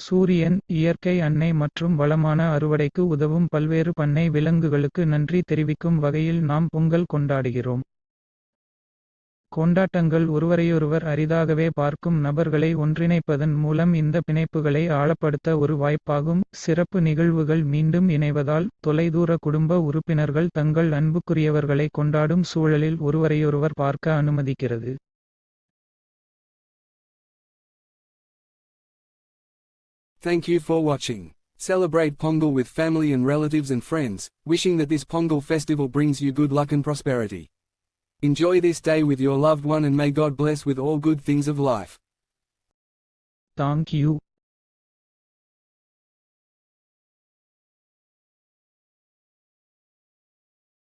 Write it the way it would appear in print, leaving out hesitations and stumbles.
சூரியன், இயற்கை அன்னை மற்றும் வளமான அறுவடைக்கு உதவும் பல்வேறு பண்ணை விலங்குகளுக்கு நன்றி தெரிவிக்கும் வகையில் நாம் பொங்கல் கொண்டாடுகிறோம். கொண்டாட்டங்கள் ஒருவரையொருவர் அரிதாகவே பார்க்கும் நபர்களை ஒன்றிணைப்பதன் மூலம் இந்த பிணைப்புகளை ஆழப்படுத்த ஒரு வாய்ப்பாகும். சிறப்பு நிகழ்வுகள் மீண்டும் இணைவதால் தொலைதூர குடும்ப உறுப்பினர்கள் தங்கள் அன்புக்குரியவர்களை கொண்டாடும் சூழலில் ஒருவரையொருவர் பார்க்க அனுமதிக்கிறது. Thank you for watching. Celebrate Pongal with family and relatives and friends, wishing that this Pongal festival brings you good luck and prosperity. Enjoy this day with your loved one and may God bless with all good things of life. Thank you.